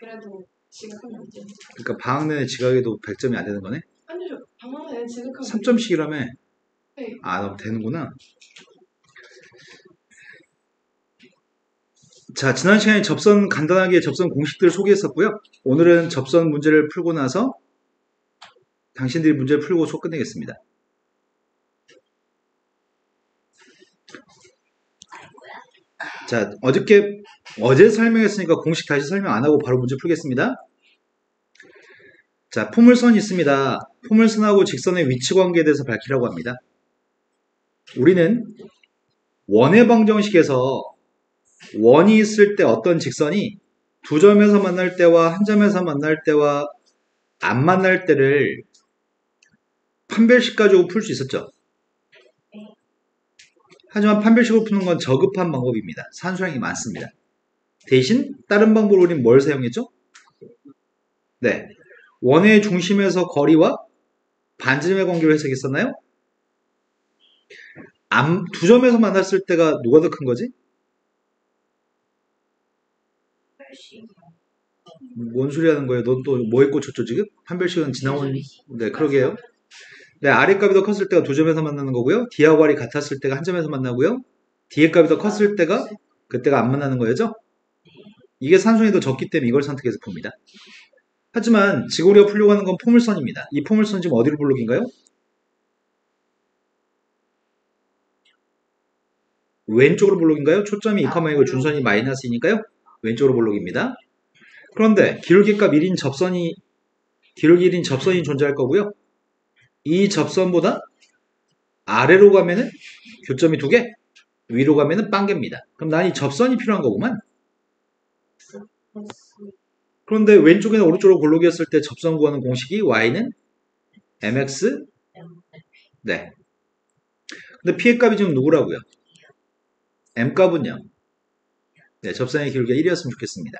그래도 지각하면 안 돼. 그러니까 방학 내내 지각해도 100점이 안 되는 거네? 아니죠. 방학 내내 지각하면 3점씩이라며? 네. 아, 너 되는구나. 자, 지난 시간에 간단하게 접선 공식들을 소개했었고요. 오늘은 접선 문제를 풀고 나서 당신들이 문제를 풀고 수업 끝내겠습니다. 자, 어제 설명했으니까 공식 다시 설명 안 하고 바로 문제 풀겠습니다. 자, 포물선이 있습니다. 포물선하고 직선의 위치 관계에 대해서 밝히라고 합니다. 우리는 원의 방정식에서 원이 있을 때 어떤 직선이 두 점에서 만날 때와 한 점에서 만날 때와 안 만날 때를 판별식 가지고 풀 수 있었죠. 하지만 판별식으로 푸는 건 저급한 방법입니다. 산수량이 많습니다. 대신 다른 방법으로 우리는 뭘 사용했죠? 네, 원의 중심에서 거리와 반지름의 관계로 해석했었나요? 두 점에서 만났을 때가 누가 더 큰 거지? 뭔 소리 하는 거예요? 넌 또 뭐에 꽂혔죠 지금? 판별식은 지나온... 네, 그러게요. 네, 아래 값이 더 컸을 때가 두 점에서 만나는 거고요. D하고 R이 같았을 때가 한 점에서 만나고요. D의 값이 더 컸을 때가 그때가 안 만나는 거죠. 이게 산수량이 더 적기 때문에 이걸 선택해서 풉니다. 하지만 지금 우리가 풀려고 하는 건 포물선입니다. 이 포물선 지금 어디로 볼록인가요? 왼쪽으로 볼록인가요? 초점이 2,2고 준선이 마이너스이니까요. 왼쪽으로 볼록입니다. 그런데 기울기값 1인 접선이 존재할 거고요. 이 접선보다 아래로 가면은 교점이 2개, 위로 가면은 빵개입니다. 그럼 난 이 접선이 필요한 거구만. 그런데 왼쪽이나 오른쪽으로 볼록이었을 때 접선 구하는 공식이 y는 mx, 네. 근데 p의 값이 지금 누구라고요? m 값은요? 네, 접선의 기울기가 1이었으면 좋겠습니다.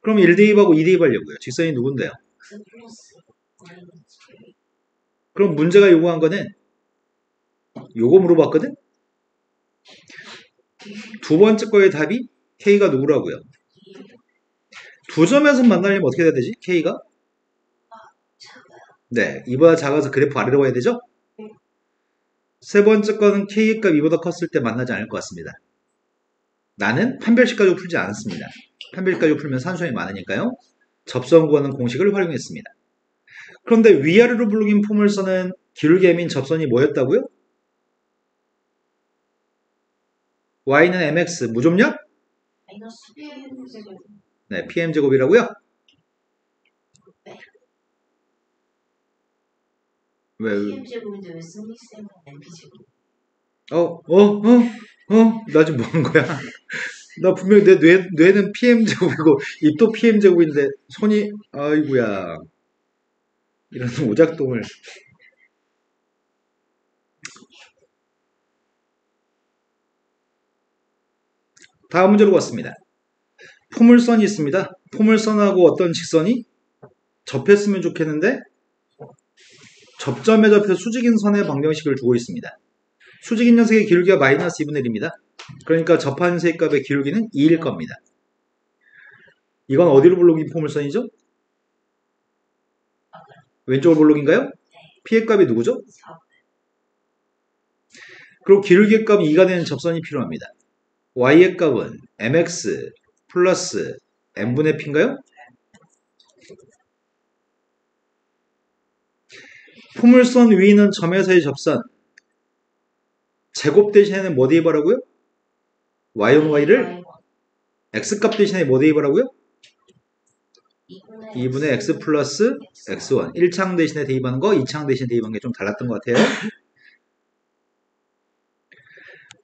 그럼 1 대입하고 2 대입하려고요. 직선이 누군데요? 그럼 문제가 요구한 거는 요거 물어봤거든? 두 번째 거의 답이 K가 누구라고요? 두 점에서 만나려면 어떻게 돼야 되지? K가? 네, 이보다 작아서 그래프 아래로 가야 되죠? 세 번째 거는 K의 값 이보다 컸을 때 만나지 않을 것 같습니다. 나는 판별식 가지고 풀지 않았습니다. 판별식 가지고 풀면 산수량이 많으니까요. 접선 구하는 공식을 활용했습니다. 그런데 위아래로 불룩인 포물선은 기울기 m인 접선이 뭐였다고요? y는 mx 무좀력? 네, pm제곱이라고요? 왜? pm제곱인데 왜 승리쌤은 np제곱? 나 지금 뭐 하는 거야? 나 분명히 내 뇌는 pm제곱이고 입도 pm제곱인데 손이 아이고야 이런 오작동을. 다음 문제로 왔습니다. 포물선이 있습니다. 포물선하고 어떤 직선이 접했으면 좋겠는데 접점에 접해 수직인 선의 방정식을 두고 있습니다. 수직인 녀석의 기울기가 마이너스 2분의 1입니다. 그러니까 접한 세 값의 기울기는 2일 겁니다. 이건 어디로 볼록인 포물선이죠? 왼쪽으로 볼록인가요? P의 값이 누구죠? 그리고 기울기의 값이 2가 되는 접선이 필요합니다. Y의 값은 mx 플러스 n분의 p인가요? 포물선 위는 점에서의 접선. 제곱 대신에는 뭐 대입하라고요? y를 x값 대신에 뭐 대입하라고요? 2분의 x 플러스 x1. 1창 대신에 대입하는 거, 2창 대신에 대입하는 게 좀 달랐던 것 같아요.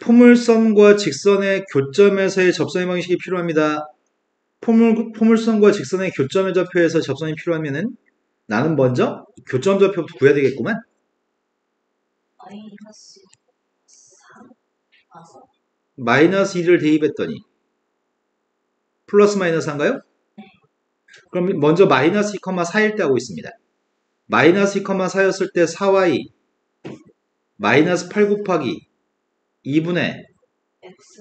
포물선과 직선의 교점에서의 접선의 방식이 필요합니다. 포물선과 직선의 교점의 좌표에서 접선이 필요하면은 나는 먼저 교점 좌표부터 구해야 되겠구만. 마이너스 2를 대입했더니 플러스 마이너스 한가요? 그럼 먼저 마이너스 2,4일 때 하고 있습니다. 마이너스 2,4였을 때 4y 마이너스 8 곱하기 2분의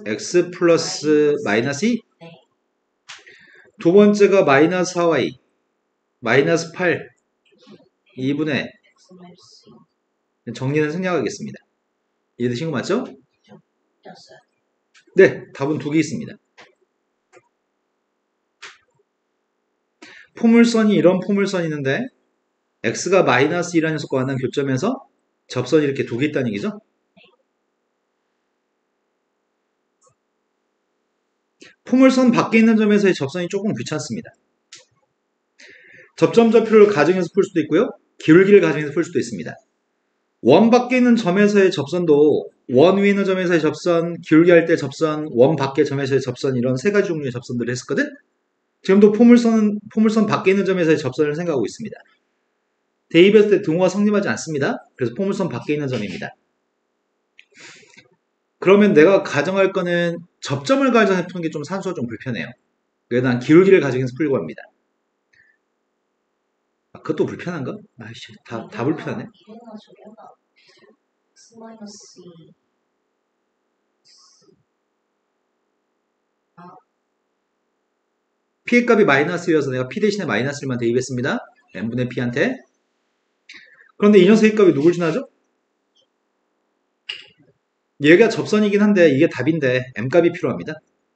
x 플러스 마이너스 2. 두 번째가 마이너스 4y, 마이너스 8, 2분의 X 마이너스 정리는 생략하겠습니다. 이해되신 거 맞죠? 떴어요. 네, 답은 두 개 있습니다. 포물선이 이런 포물선이 있는데 x가 마이너스 1라는 녀석과 만난 교점에서 접선이 이렇게 두 개 있다는 얘기죠? 포물선 밖에 있는 점에서의 접선이 조금 귀찮습니다. 접점좌표를 가정해서 풀 수도 있고요. 기울기를 가정해서 풀 수도 있습니다. 원 밖에 있는 점에서의 접선도 원 위에 있는 점에서의 접선, 기울기 할 때 접선, 원 밖의 점에서의 접선 이런 세 가지 종류의 접선들을 했었거든? 지금도 포물선 밖에 있는 점에서의 접선을 생각하고 있습니다. 대입했을 때 등호가 성립하지 않습니다. 그래서 포물선 밖에 있는 점입니다. 그러면 내가 가정할 거는 접점을 가정해서 푸는 게 좀 산수가 좀 불편해요. 그래서 난 기울기를 가정해서 풀려고 합니다. 그것도 불편한가? 아이씨, 다 불편하네. 이래가 저래가 X 마이너스 2 P의 값이 마이너스 1이어서 내가 P 대신에 마이너스 1만 대입했습니다. n분의 P한테. 그런데 이 녀석의 값이 누굴 지나죠? 얘가 접선이긴 한데 이게 답인데 m값이 필요합니다.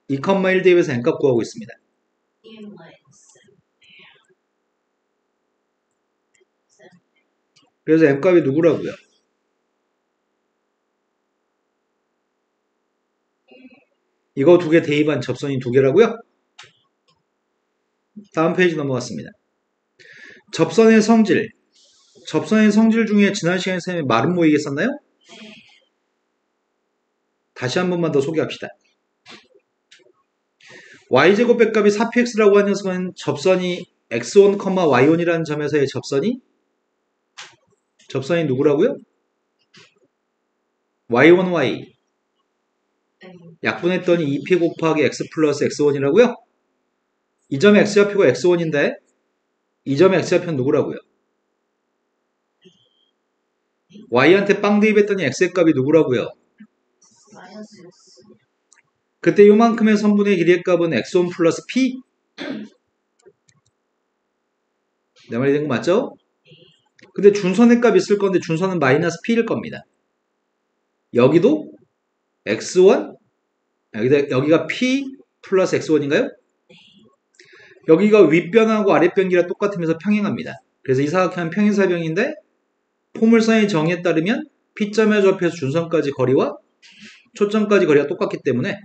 2,1 대입해서 n값 구하고 있습니다. 1 마이너스 그래서 m값이 누구라고요? 이거 두 개 대입한 접선이 두 개라고요? 다음 페이지 넘어갔습니다. 접선의 성질. 접선의 성질 중에 지난 시간에 선생님이 말은 모이겠었나요? 다시 한 번만 더 소개합시다. y제곱 백값이 4px라고 하는 녀석은 접선이 x1, y1이라는 점에서의 접선이 누구라고요? y1y 약분했더니 2p 곱하기 x 플러스 x1이라고요? 이 점의 x좌표가 x1인데 이 점의 x좌표는 누구라고요? y한테 빵 대입했더니 x의 값이 누구라고요? 마이너스 6 그때 요만큼의 선분의 길이의 값은 x1 플러스 p? 내 말이 된 거 맞죠? 근데 준선의 값이 있을 건데 준선은 마이너스 p일 겁니다. 여기도 x1 여기가 p 플러스 x1인가요? 여기가 윗변하고 아랫변기랑 똑같으면서 평행합니다. 그래서 이 사각형은 평행사변인데 포물선의 정의에 따르면 P점의 좌표에서 준선까지 거리와 초점까지 거리가 똑같기 때문에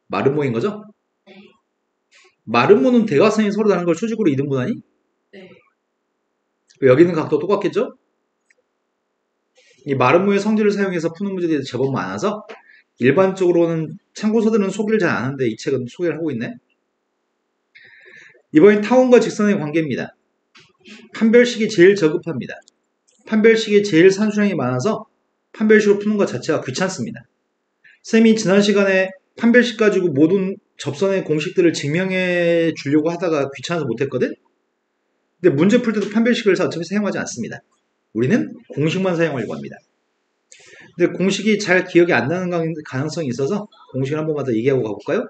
마름모인 거죠? 마름모는 대각선이 서로 다른 걸 수직으로 2등분하니? 네. 여기 있는 각도 똑같겠죠? 이 마름모의 성질을 사용해서 푸는 문제들이 제법 많아서 일반적으로는 참고서들은 소개를 잘 안 하는데 이 책은 소개를 하고 있네. 이번엔 타원과 직선의 관계입니다. 판별식이 제일 저급합니다. 판별식이 제일 산수량이 많아서 판별식으로 푸는 것 자체가 귀찮습니다. 쌤이 지난 시간에 판별식 가지고 모든 접선의 공식들을 증명해 주려고 하다가 귀찮아서 못했거든? 근데 문제 풀 때도 판별식을 어차피 사용하지 않습니다. 우리는 공식만 사용하려고 합니다. 근데 공식이 잘 기억이 안 나는 가능성이 있어서 공식을 한 번만 더 얘기하고 가볼까요?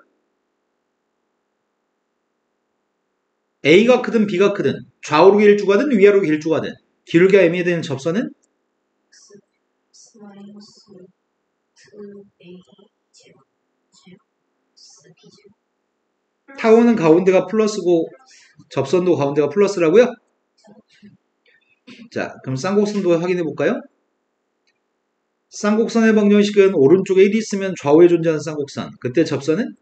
A가 크든 B가 크든 좌우로 길쭉하든 위아래로 길쭉하든 기울기가 애매되는 접선은 X 마이너스 2A 제곱 B 제곱 타원은 가운데가 플러스고 접선도 가운데가 플러스라고요? 자, 그럼 쌍곡선도 확인해 볼까요? 쌍곡선의 방정식은 오른쪽에 1이 있으면 좌우에 존재하는 쌍곡선. 그때 접선은?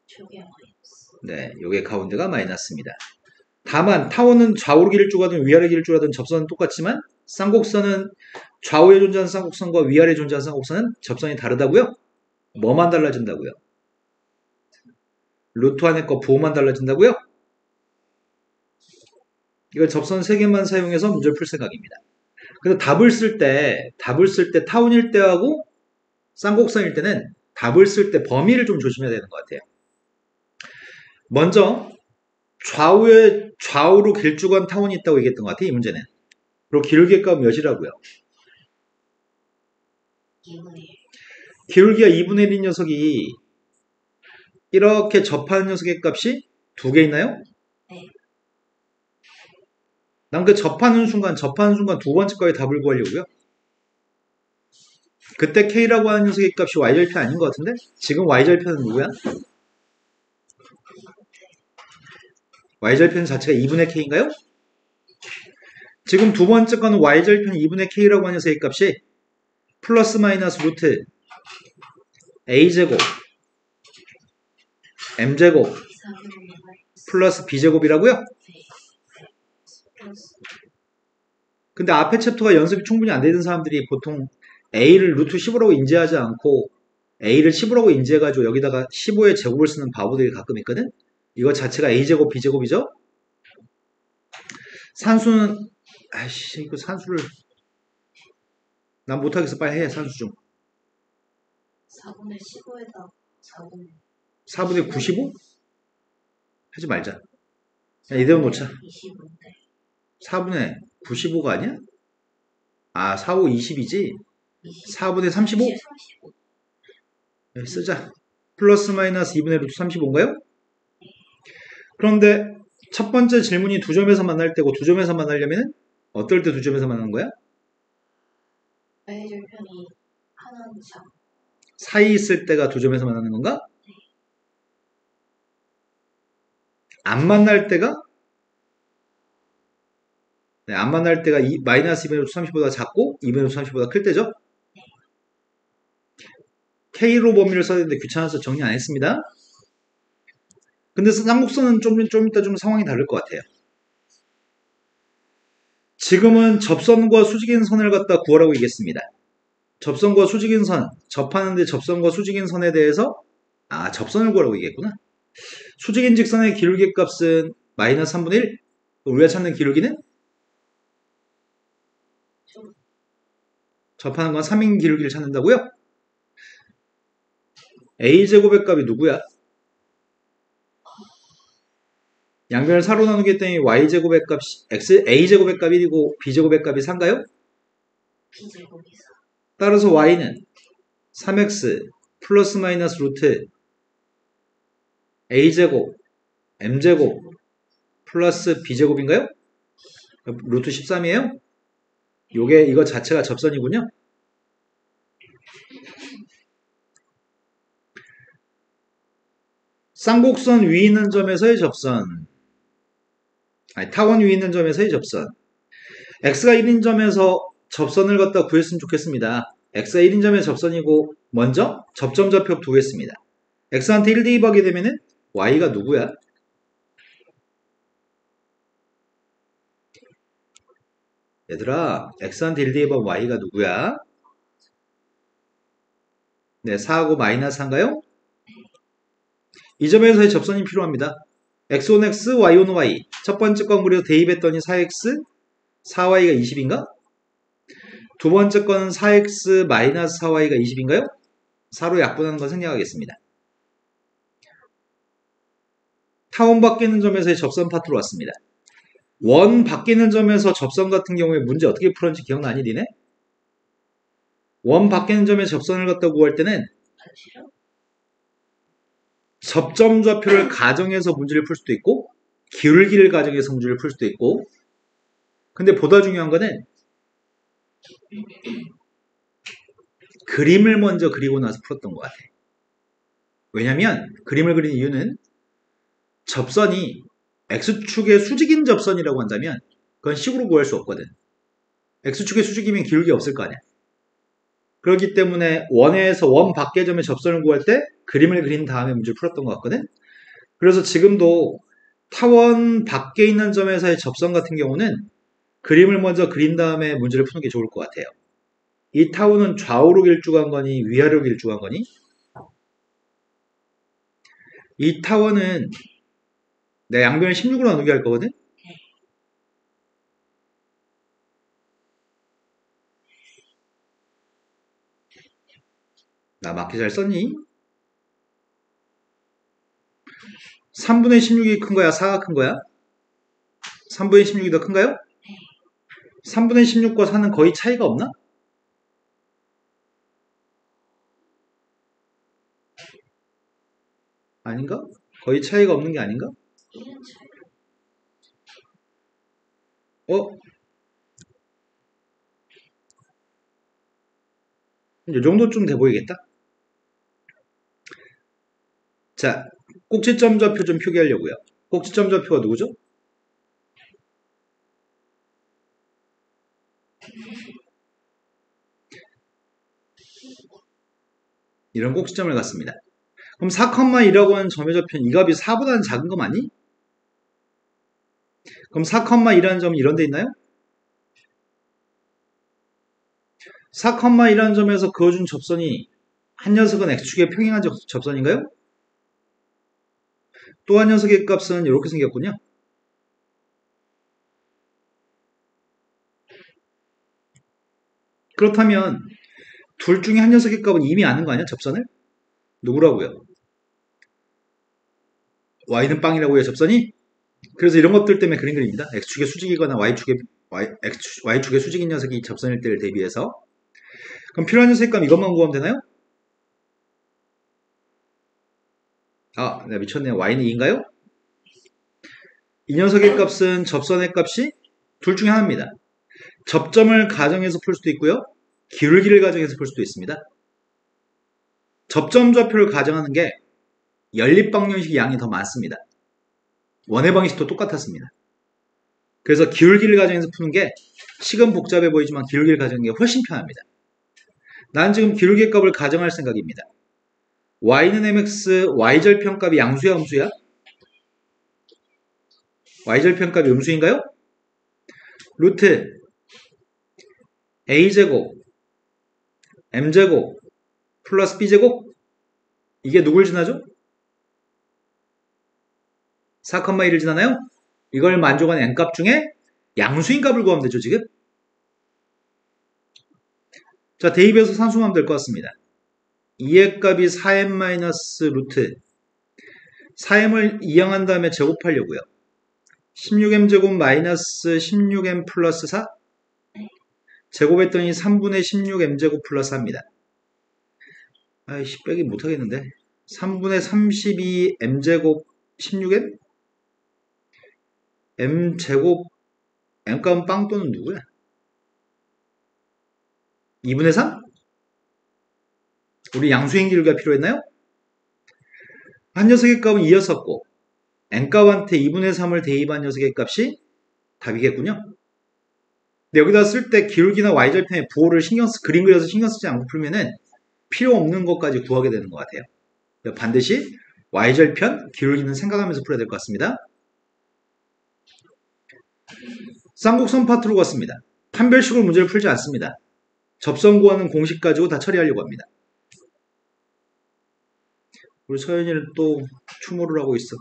저게 마이너스 네, 요게 가운데가 마이너스입니다. 다만 타원은 좌우로 길쭉하든 위아래 길쭉하든 접선은 똑같지만 쌍곡선은 좌우에 존재하는 쌍곡선과 위아래에 존재하는 쌍곡선은 접선이 다르다고요? 뭐만 달라진다고요? 루트 안에 거 부호만 달라진다고요? 이걸 접선 3개만 사용해서 문제를 풀 생각입니다. 그래서 답을 쓸 때 타원일 때하고 쌍곡선일 때는 답을 쓸 때 범위를 좀 조심해야 되는 것 같아요. 먼저 좌우로 길쭉한 타원이 있다고 얘기했던 것 같아요. 이 문제는. 그리고 기울기의 값 몇이라고요? 2분의 1 기울기가 2분의 1인 녀석이 이렇게 접하는 녀석의 값이 두 개 있나요? 네. 난 그 접하는 순간 두 번째 거의 답을 구하려고요. 그때 K라고 하는 녀석의 값이 Y절편 아닌 것 같은데? 지금 Y절편은 누구야? Y절편 자체가 2분의 K인가요? 지금 두 번째 거는 Y절편 2분의 K라고 하는 녀석의 값이 플러스 마이너스 루트 A제곱 M제곱 4분의 마이너스 플러스 B제곱이라고요? 플러스 근데 앞에 챕터가 연습이 충분히 안 되는 사람들이 보통 A를 루트 15라고 인지하지 않고 A를 15라고 인지해가지고 여기다가 15의 제곱을 쓰는 바보들이 가끔 있거든? 이거 자체가 A제곱 B제곱이죠? 산수는 아이씨 이거 산수를 난 못하겠어. 빨리 해 산수 좀. 4분의 15에다 4분의 4분의 95? 하지 말자. 그냥 이대로 놓자. 25인데 4분의 95가 아니야? 아 4, 5, 20이지? 20 4분의 35? 35 네, 쓰자. 플러스 마이너스 2분의 루트 35인가요? 그런데 첫 번째 질문이 두 점에서 만날 때고 두 점에서 만나려면 어떨 때 두 점에서 만나는 거야? Y절편이 하나는 작 사이 있을 때가 두 점에서 만나는 건가? 안 만날 때가? 네, 안 만날 때가 마이너스 2분의 루트 30보다 작고 2분의 루트 30보다 클 때죠? K로 범위를 써야 되는데 귀찮아서 정리 안 했습니다. 근데 쌍곡선은 좀 이따 좀 상황이 다를 것 같아요. 지금은 접선과 수직인 선을 갖다 구하라고 얘기했습니다. 접선과 수직인 선, 접하는데 접선과 수직인 선에 대해서 접선을 구하라고 얘기했구나. 수직인 직선의 기울기 값은 마이너스 3분의 1. 우리가 찾는 기울기는? 접하는 건 3인 기울기를 찾는다고요? A제곱의 값이 누구야? 양변을 4로 나누기 때문에 Y제곱의 값이 A제곱의 값이 1이고 B제곱의 값이 4인가요? B제곱이 4 따라서 Y는 3X 플러스 마이너스 루트 A제곱 M제곱 플러스 B제곱인가요? 루트 13이에요? 이거 자체가 접선이군요. 쌍곡선 위에 있는 점에서의 접선. 타원 위에 있는 점에서의 접선. X가 1인 점에서 접선을 갖다 구했으면 좋겠습니다. X가 1인 점의 접선이고 먼저 접점 좌표 두겠습니다. X한테 1 대입하게 되면은 Y가 누구야? 얘들아 X한테 1 대입하면 Y가 누구야? 네, 4하고 마이너스 4인가요? 이 점에서의 접선이 필요합니다. X1X, Y1Y 첫 번째 건 그래도 대입했더니 4X, 4Y가 20인가? 두 번째 거는 4X 마이너스 4Y가 20인가요? 4로 약분하는 건 생략하겠습니다. 타원 바뀌는 점에서의 접선 파트로 왔습니다. 원 바뀌는 점에서 접선 같은 경우에 문제 어떻게 풀었는지 기억나니 니네? 원 바뀌는 점에 접선을 갖다 구할 때는 다시요? 접점 좌표를 가정해서 문제를 풀 수도 있고 기울기를 가정해서 문제를 풀 수도 있고 근데 보다 중요한 거는 그림을 먼저 그리고 나서 풀었던 것 같아. 왜냐면 그림을 그린 이유는 접선이 X축의 수직인 접선이라고 한다면 그건 식으로 구할 수 없거든. X축의 수직이면 기울기 없을 거 아니야. 그렇기 때문에 원에서 원 밖의 점의 접선을 구할 때 그림을 그린 다음에 문제를 풀었던 것 같거든. 그래서 지금도 타원 밖에 있는 점에서의 접선 같은 경우는 그림을 먼저 그린 다음에 문제를 푸는 게 좋을 것 같아요. 이 타원은 좌우로 길쭉한 거니 위아래로 길쭉한 거니? 이 타원은 내 양변을 16으로 나누게 할 거거든? 나 맞게 잘 썼니? 3분의 16이 큰 거야? 4가 큰 거야? 3분의 16이 더 큰가요? 3분의 16과 4는 거의 차이가 없나? 아닌가? 거의 차이가 없는 게 아닌가? 1은 차이. 어? 이 정도쯤 돼 보이겠다. 자, 꼭지점 좌표 좀 표기하려고요. 꼭지점 좌표가 누구죠? 이런 꼭지점을 갖습니다. 그럼 4,2라고 하는 점의 좌표는 이 값이 4보다는 작은 거 맞니? 그럼 4,2라는 점은 이런 데 있나요? 4,2라는 점에서 그어준 접선이 한 녀석은 x축에 평행한 접선인가요? 또 한 녀석의 값은 이렇게 생겼군요. 그렇다면 둘 중에 한 녀석의 값은 이미 아는 거 아니야? 접선을? 누구라고요? y는 빵이라고 해요, 접선이? 그래서 이런 것들 때문에 그림 그립니다. x축의 수직이거나 y축의 수직인 녀석이 접선일 때를 대비해서. 그럼 필요한 녀석의 값 이것만 구하면 되나요? 아, 내가 미쳤네요. y는 2인가요? 이 녀석의 값은 접선의 값이 둘 중에 하나입니다. 접점을 가정해서 풀 수도 있고요. 기울기를 가정해서 풀 수도 있습니다. 접점 좌표를 가정하는 게 연립방정식의 양이 더 많습니다. 원의 방식도 똑같았습니다. 그래서 기울기를 가정해서 푸는 게 식은 복잡해 보이지만 기울기를 가정하는 게 훨씬 편합니다. 난 지금 기울기의 값을 가정할 생각입니다. y는 mx, y절편값이 양수야 음수야? y절편값이 음수인가요? 루트 a제곱 m제곱 플러스 b제곱 이게 누굴 지나죠? 4,1을 지나나요? 이걸 만족하는 n값 중에 양수인 값을 구하면 되죠 지금? 자, 대입해서 산수하면 될 것 같습니다. 2의 값이 4m 루트 4m을 이항한 다음에 제곱하려고요. 16m제곱 마이너스 16m 플러스 4 제곱했더니 3분의 16m제곱 플러스 4입니다. 아이씨 빼기 못하겠는데 3분의 32m제곱 16m? m제곱 m값은 빵 또는 누구야? 2분의 3? 우리 양수행 기울기가 필요했나요? 한 녀석의 값은 2였었고 n값한테 2분의 3을 대입한 녀석의 값이 답이겠군요. 근데 여기다 쓸 때 기울기나 y절편의 부호를 그림 그려서 신경 쓰지 않고 풀면은 필요 없는 것까지 구하게 되는 것 같아요. 반드시 y절편, 기울기는 생각하면서 풀어야 될 것 같습니다. 쌍곡선 파트로 갔습니다. 판별식으로 문제를 풀지 않습니다. 접선 구하는 공식 가지고 다 처리하려고 합니다. 우리 서연이는 또 추모를 하고 있어.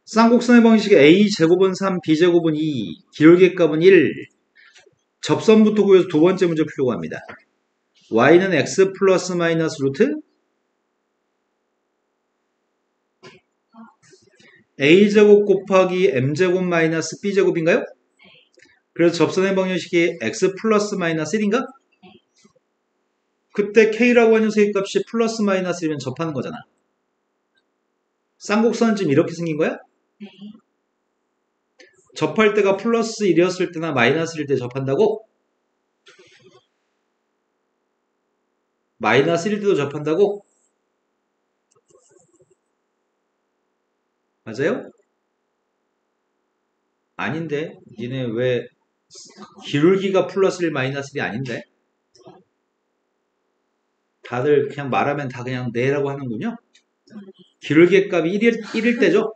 쌍곡선의 방식에 a제곱은 3, b제곱은 2, 기울기의 값은 1. 접선부터 구해서 두 번째 문제 풀려고 합니다. y는 x 플러스 마이너스 루트 a제곱 곱하기 m제곱 마이너스 b제곱인가요? 그래서 접선의 방정식이 x 플러스 마이너스 1인가? 그때 k라고 하는 녀석의 값이 플러스 마이너스 1이면 접하는 거잖아. 쌍곡선은 지금 이렇게 생긴 거야? 네. 접할 때가 플러스 1이었을 때나 마이너스 1일 때 접한다고? 마이너스 1일 때도 접한다고? 맞아요? 아닌데? 니네 왜 기울기가 플러스 1 마이너스 1이 아닌데? 다들 그냥 말하면 다 그냥 네라고 하는군요. 기울기의 값이 1일 때죠.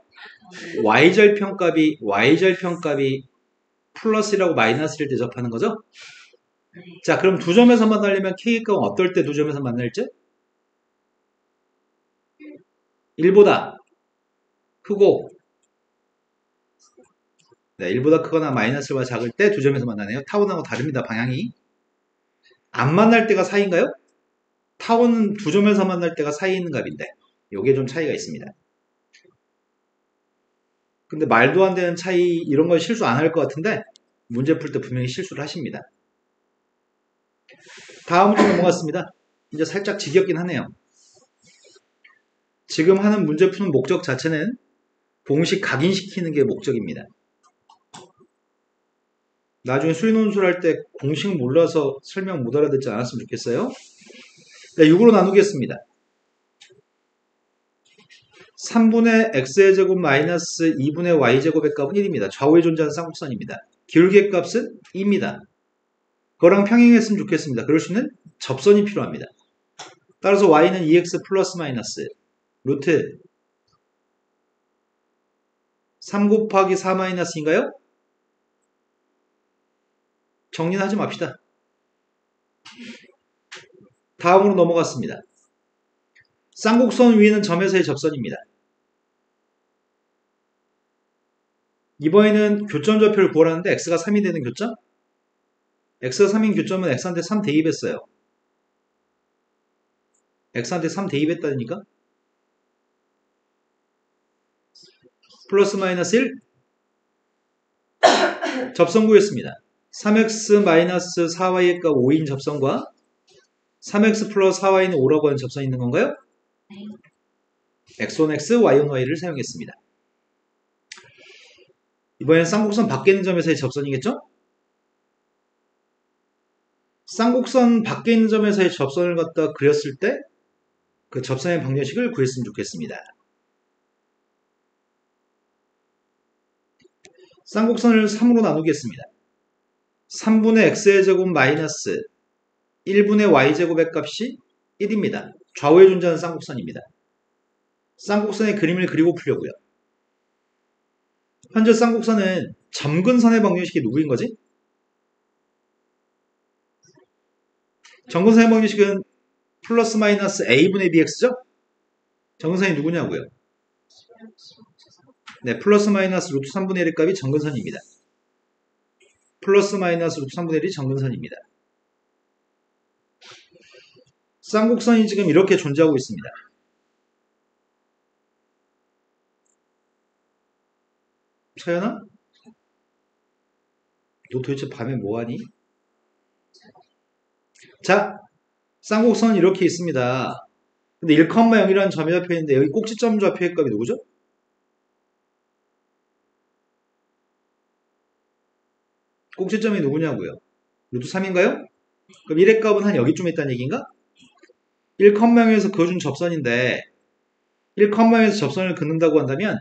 y절편 값이 플러스 1하고 마이너스 1일 때 접하는 거죠. 자, 그럼 두 점에서 만나려면 k의 값은 어떨 때 두 점에서 만날지? 1보다 크고, 네, 1보다 크거나 마이너스 1보다 작을 때 두 점에서 만나네요. 타원하고 다릅니다, 방향이. 안 만날 때가 사이인가요? 타원은 두 점에서 만날 때가 사이에 있는 값인데 요게 좀 차이가 있습니다. 근데 말도 안 되는 차이 이런 걸 실수 안 할 것 같은데 문제 풀 때 분명히 실수를 하십니다. 다음으로 넘어갔습니다. 이제 살짝 지겹긴 하네요. 지금 하는 문제 푸는 목적 자체는 공식 각인시키는 게 목적입니다. 나중에 수리논술 할 때 공식 몰라서 설명 못 알아듣지 않았으면 좋겠어요. 네, 6으로 나누겠습니다. 3분의 x의 제곱 마이너스 2분의 y제곱의 값은 1입니다. 좌우에 존재하는 쌍곡선입니다. 기울기의 값은 2입니다. 그거랑 평행했으면 좋겠습니다. 그럴 수 있는 접선이 필요합니다. 따라서 y는 2x 플러스 마이너스 루트 3 곱하기 4 마이너스인가요? 정리는 하지 맙시다. 다음으로 넘어갔습니다. 쌍곡선 위에는 점에서의 접선입니다. 이번에는 교점 좌표를 구하라는데 x가 3이 되는 교점? x가 3인 교점은 x한테 3 대입했어요. x한테 3 대입했다니까? 플러스 마이너스 1 접선 구했습니다. 3x 마이너스 4y의 값 5인 접선과 3x 플러스 4y는 5라고 하는 접선이 있는 건가요? x1, x, y1, y를 사용했습니다. 이번엔 쌍곡선 밖에 있는 점에서의 접선이겠죠? 쌍곡선 밖에 있는 점에서의 접선을 갖다 그렸을 때 그 접선의 방정식을 구했으면 좋겠습니다. 쌍곡선을 3으로 나누겠습니다. 3분의 x의 제곱 마이너스 1분의 y제곱의 값이 1입니다. 좌우에 존재하는 쌍곡선입니다. 쌍곡선의 그림을 그리고 풀려고요. 현재 쌍곡선은 점근선의 방정식이 누구인 거지? 점근선의 방정식은 플러스 마이너스 a분의 bx죠? 점근선이 누구냐고요? 네, 플러스 마이너스 루트 3분의 1의 값이 점근선입니다. 플러스 마이너스 루트 3분의 1이 점근선입니다. 쌍곡선이 지금 이렇게 존재하고 있습니다. 서연아? 너 도대체 밤에 뭐하니? 자, 쌍곡선은 이렇게 있습니다. 근데 1,0이라는 점이 잡혀있는데 여기 꼭지점 좌표의 값이 누구죠? 꼭지점이 누구냐고요? 루트 3인가요? 그럼 1의 값은 한 여기쯤에 있다는 얘기인가? 1,0에서 그어준 접선인데 1,0에서 접선을 긋는다고 한다면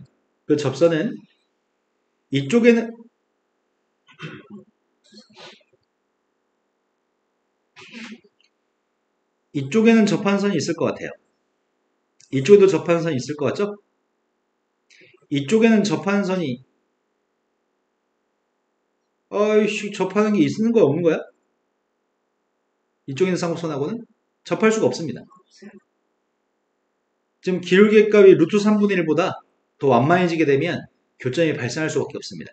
그 접선은 이쪽에는 접한선이 있을 것 같아요. 이쪽에도 접한선이 있을 것 같죠? 이쪽에는 접한선이 아이씨 접하는 게 있는 거야 없는 거야? 이쪽에 있는 쌍곡선하고는 접할 수가 없습니다. 지금 기울기의 값이 루트 3분의 1보다 더 완만해지게 되면 교점이 발생할 수밖에 없습니다.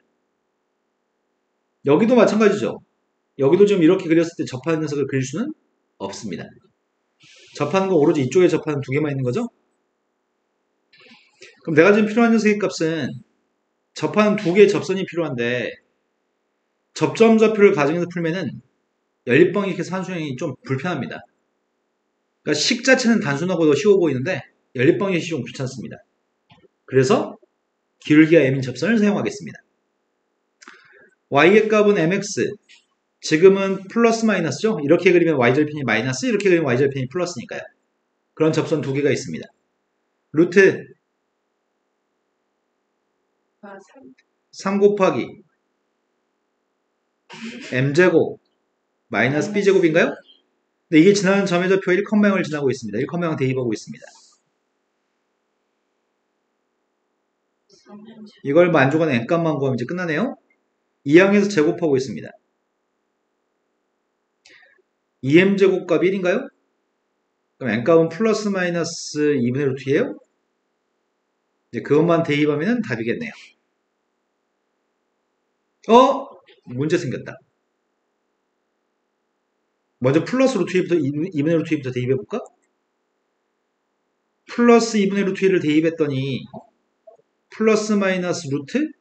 여기도 마찬가지죠. 여기도 지금 이렇게 그렸을 때 접하는 녀석을 그릴 수는 없습니다. 접하는 건 오로지 이쪽에 접하는 두 개만 있는 거죠? 그럼 내가 지금 필요한 녀석의 값은 접하는 두 개의 접선이 필요한데 접점 좌표를 가정해서 풀면은 연립방정식의 산수형이 좀 불편합니다. 그러니까 식 자체는 단순하고 더 쉬워 보이는데 연립방정식이 좀 귀찮습니다. 그래서 기울기가 m인 접선을 사용하겠습니다. y의 값은 mx 지금은 플러스 마이너스죠? 이렇게 그리면 y절편이 마이너스 이렇게 그리면 y절편이 플러스니까요. 그런 접선 두 개가 있습니다. 루트 3 곱하기 m제곱 마이너스 b제곱인가요? 근데 이게 지나는 점의 좌표 1,0을 지나고 있습니다. 1,0 대입하고 있습니다. 이걸 만족하는 n값만 구하면 이제 끝나네요. 2항에서 제곱하고 있습니다. 2m제곱값 1인가요? 그럼 n값은 플러스 마이너스 2분의 루트예요? 이제 그것만 대입하면 답이겠네요. 문제 생겼다. 먼저 플러스 루트 2분의 루트 2부터 대입해볼까? 플러스 2분의 루트 1을 대입했더니 플러스 마이너스 루트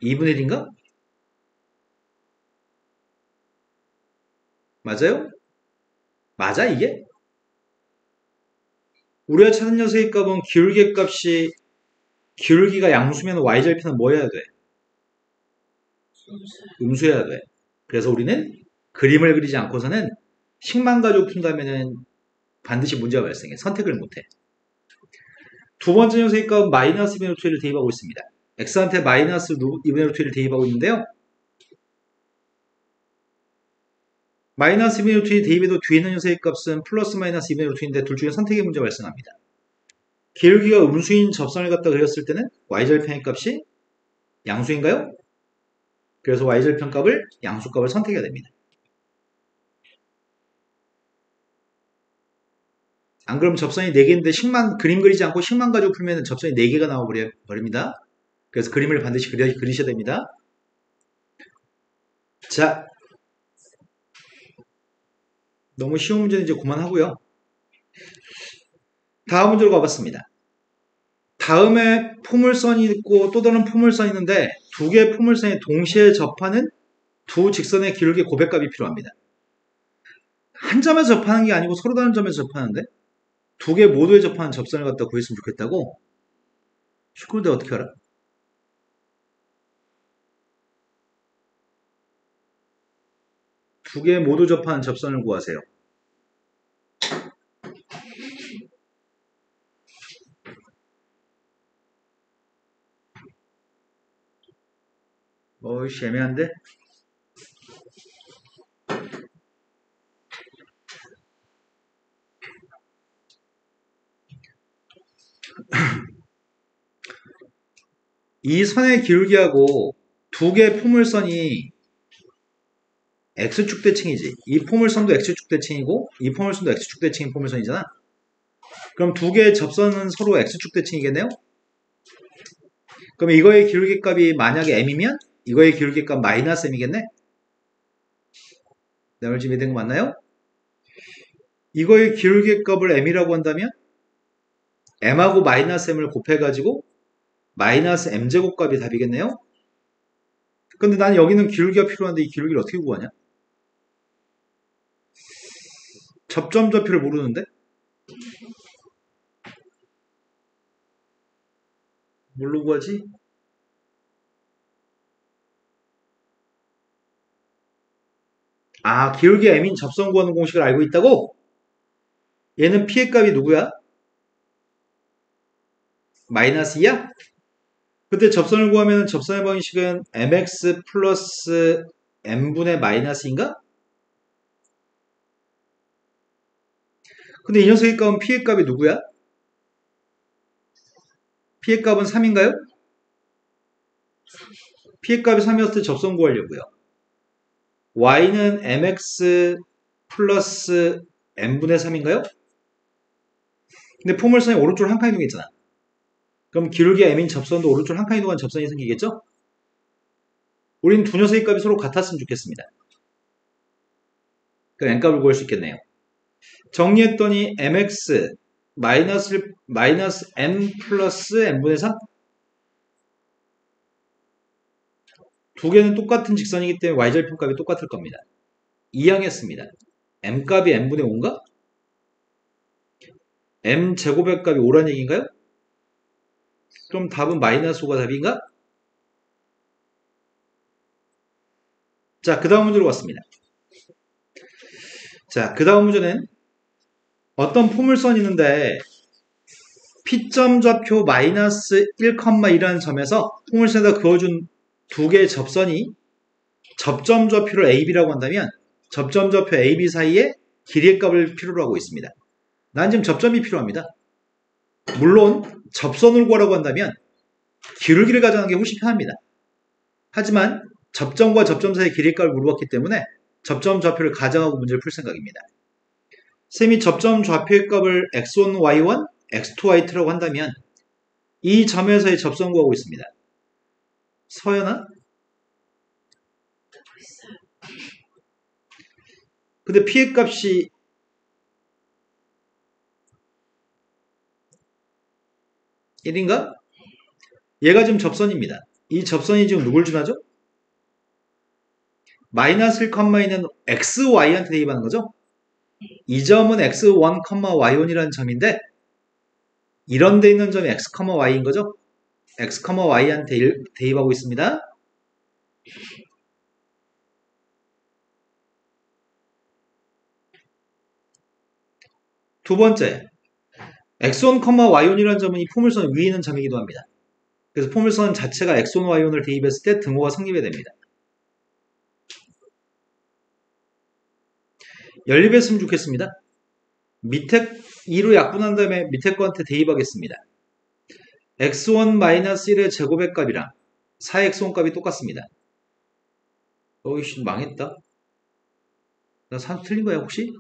2분의 1인가? 맞아요? 맞아 이게? 우리가 찾은 녀석의 값은 기울기 값이 기울기가 양수면 y절편은 뭐 해야 돼? 음수해야 돼. 그래서 우리는 그림을 그리지 않고서는 식만 가지고 푼다면은 반드시 문제가 발생해. 선택을 못해. 두 번째 녀석의 값은 마이너스 2분의 루트 1을 대입하고 있습니다. x한테 마이너스 2분의 루트 1을 대입하고 있는데요. 마이너스 2분의 루트 1 대입해도 뒤에 있는 녀석의 값은 플러스 마이너스 2분의 루트 1인데 둘 중에 선택의 문제가 발생합니다. 기울기가 음수인 접선을 갖다 그렸을 때는 y절편의 값이 양수인가요? 그래서 y절편 값을 양수값을 선택해야 됩니다. 안 그러면 접선이 4개인데 식만 그림 그리지 않고 식만 가지고 풀면 접선이 4개가 나와버립니다. 그래서 그림을 반드시 그리셔야 됩니다. 자, 너무 쉬운 문제는 이제 그만하고요. 다음 문제로 가봤습니다. 다음에 포물선이 있고 또 다른 포물선이 있는데 두 개의 포물선이 동시에 접하는 두 직선의 기울기 고백값이 필요합니다. 한 점에서 접하는 게 아니고 서로 다른 점에서 접하는데 두 개 모두에 접하는 접선을 갖다 구했으면 좋겠다고? 그런데 어떻게 알아? 두 개 모두 접하는 접선을 구하세요. 어이씨 애매한데? 이 선의 기울기하고 두 개의 포물선이 X축 대칭이지. 이 포물선도 X축 대칭이고 이 포물선도 X축 대칭인 포물선이잖아. 그럼 두 개의 접선은 서로 X축 대칭이겠네요? 그럼 이거의 기울기 값이 만약에 M이면 이거의 기울기 값 마이너스 M이겠네? 내 말 지금 이해된 거 맞나요? 이거의 기울기 값을 M이라고 한다면 M하고 마이너스 M을 곱해가지고 마이너스 M제곱 값이 답이겠네요? 근데 난 여기는 기울기가 필요한데 이 기울기를 어떻게 구하냐? 접점 좌표를 모르는데? 뭘로 구하지? 아, 기울기 M인 접선 구하는 공식을 알고 있다고? 얘는 P의 값이 누구야? 마이너스 2야? 그때 접선을 구하면 접선의 방식은 mx 플러스 m분의 마이너스인가? 근데 이 녀석의 값은 P의 값이 누구야? P의 값은 3인가요? P의 값이 3이었을 때 접선 구하려고요. y는 mx 플러스 m분의 3인가요? 근데 포물선이 오른쪽으로 한 칸 이동했잖아. 그럼 기울기 m인 접선도 오른쪽 한 칸 이동한 접선이 생기겠죠? 우린 두 녀석의 값이 서로 같았으면 좋겠습니다. 그럼 n값을 구할 수 있겠네요. 정리했더니 mx 마이너스 m 플러스 m분의 3? 두 개는 똑같은 직선이기 때문에 y절편 값이 똑같을 겁니다. 이항했습니다. m값이 m분의 5인가? m제곱의 값이 5란 얘기인가요? 그럼 답은 마이너스 5가 답인가? 자, 그 다음 문제로 갔습니다. 자, 그 다음 문제는 어떤 포물선이 있는데 P점 좌표 마이너스 1,1라는 점에서 포물선에다 그어준 두 개의 접선이 접점 좌표를 AB라고 한다면 접점 좌표 AB 사이에 길이의 값을 필요로 하고 있습니다. 난 지금 접점이 필요합니다. 물론 접선을 구하라고 한다면 기울기를 가져가는 게 훨씬 편합니다. 하지만 접점과 접점 사이의 길이의 값을 물어봤기 때문에 접점 좌표를 가정하고 문제를 풀 생각입니다. 쌤이 접점 좌표의 값을 x1, y1, x2, y2라고 한다면 이 점에서의 접선 구하고 있습니다. 서연아? 근데 P의 값이 1인가? 얘가 지금 접선입니다. 이 접선이 지금 누굴 지나죠? 마이너스 1, 2는 xy한테 대입하는 거죠? 이 점은 x1, y1이라는 점인데 이런 데 있는 점이 x, y인 거죠? x, y한테 대입하고 있습니다. 두 번째, x1, y1이라는 점은 이 포물선 위에 있는 점이기도 합니다. 그래서 포물선 자체가 x1, y1을 대입했을 때 등호가 성립이 됩니다. 연립했으면 좋겠습니다. 밑에 2로 약분한 다음에 밑에 거한테 대입하겠습니다. x1-1의 제곱의 값이랑 4x1 값이 똑같습니다. 어이씨 망했다. 나 산수 틀린 거야 혹시?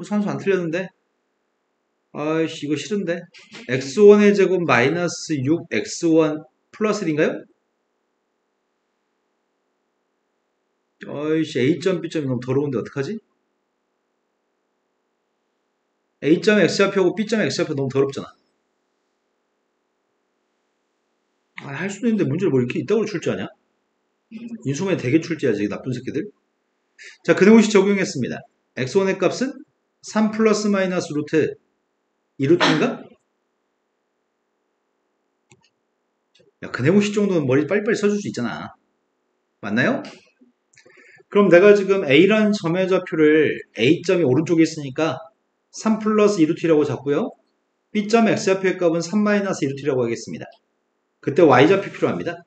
산수 안 틀렸는데? 아이씨 이거 싫은데? x1의 제곱 마이너스 6x1 플러스 1인가요? 아이씨 A점 B점이 너무 더러운데 어떡하지? A점 X좌표하고 B점 X좌표 너무 더럽잖아. 할 수도 있는데 문제를 뭐 이렇게 이따구로 출제하냐? 인수분해 되게 출제하지 나쁜 새끼들. 자 근해공식 적용했습니다. x1의 값은 3 플러스 마이너스 루트 2루트인가? 야 근해공식 정도는 머리 빨리빨리 써줄 수 있잖아. 맞나요? 그럼 내가 지금 A라는 점의 좌표를 A점이 오른쪽에 있으니까 3 플러스 2루트라고 잡고요. B점 X좌표의 값은 3 마이너스 2루트라고 하겠습니다. 그때 Y좌표 필요합니다.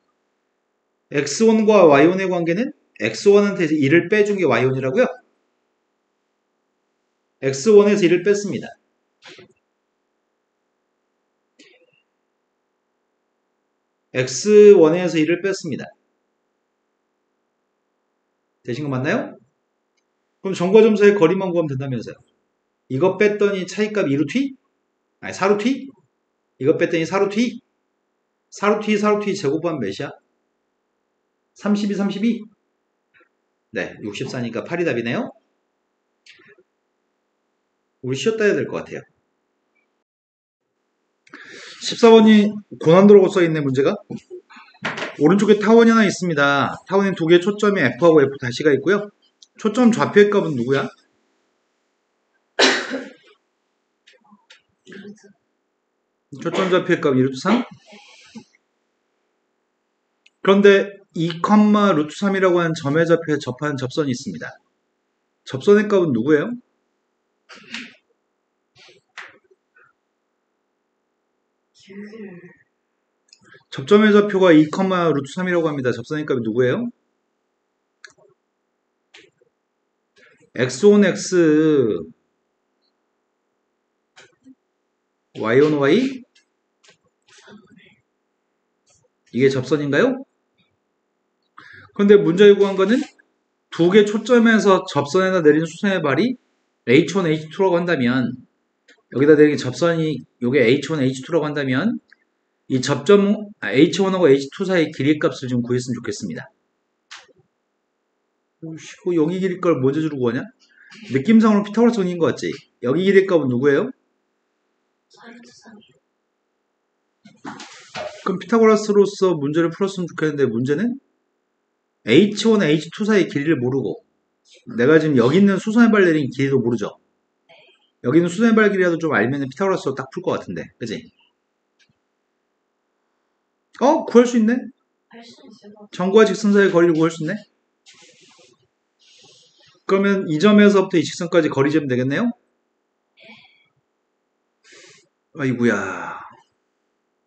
X1과 Y1의 관계는 X1한테 1을 빼준 게 Y1이라고요. X1에서 1을 뺐습니다. X1에서 1을 뺐습니다. 되신 거 맞나요? 그럼 점과 점수의 거리만 구하면 된다면서요. 이거 뺐더니 차이값 2루트? 아니 4루트? 이거 뺐더니 4루트? 4루트 제곱하면 몇이야? 32, 32? 네, 64니까 8이 답이네요. 우리 쉬었다 해야 될 것 같아요. 14번이 고난도라고 써있네 문제가. 오른쪽에 타원이 하나 있습니다. 타원엔 두 개의 초점이 F하고 F 다시가 있고요. 초점 좌표의 값은 누구야? 초점 좌표의 값 2루트 3? 그런데 2, 루트 3이라고 하는 점의 좌표에 접하는 접선이 있습니다. 접선의 값은 누구예요? 접점의 좌표가 2, 루트 3이라고 합니다. 접선의 값이 누구예요? x1x y1y 이게 접선인가요? 그런데 문제에 구한 거는 두 개 초점에서 접선에다 내린 수선의 발이 h1, h2라고 한다면 여기다 내린 접선이 요게 h1, h2라고 한다면 이 접점 h1하고 h2 사이 길이 값을 좀 구했으면 좋겠습니다. 여기 길이 값을 뭐 재주로 구하냐? 느낌상으로 피타고라스 정리인 것 같지? 여기 길이 값은 누구예요? 그럼 피타고라스로서 문제를 풀었으면 좋겠는데 문제는 h1, h2 사이 길이를 모르고 내가 지금 여기 있는 수선의 발 내린 길이도 모르죠? 여기 있는 수선의 발 길이라도 좀 알면 피타고라스로 딱 풀 것 같은데 그치? 구할 수 있네? 점과 직선 사이의 거리를 구할 수 있네? 그러면 이 점에서부터 이 직선까지 거리 재면 되겠네요? 아이구야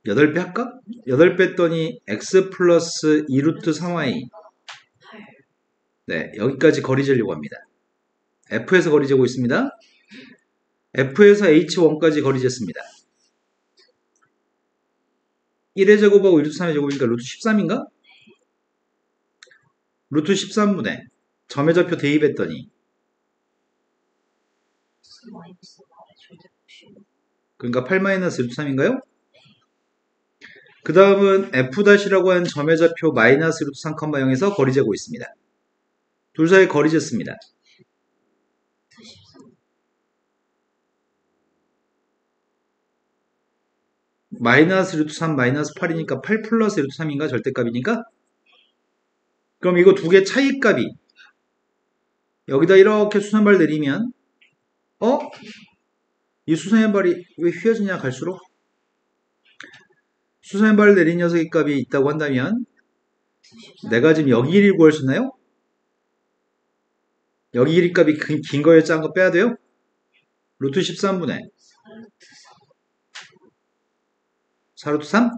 8배 할까? 8배 했더니 x 플러스 2루트 3y 네 여기까지 거리 재려고 합니다. F에서 거리 재고 있습니다. F에서 H1까지 거리 쟀습니다. 1의 제곱하고 2루트 3의 제곱이니까 루트 13인가? 루트 13분의 점의 좌표 대입했더니 그러니까 8-루트 3인가요? 그 다음은 F'라고 하는 점의 좌표 마이너스 루트 3,0에서 거리 재고 있습니다. 둘 사이 거리 쟀습니다. 마이너스 루트 3 마이너스 8이니까 8 플러스 루트 3인가 절대값이니까? 그럼 이거 두 개 차이값이 여기다 이렇게 수선발 내리면 이 수선발이 왜 휘어지냐 갈수록? 수선발 내린 녀석의 값이 있다고 한다면 내가 지금 여기 길이 구할 수 있나요? 여기 길이 값이 긴 거에 짠 거 빼야 돼요? 루트 13분의 4루트 3?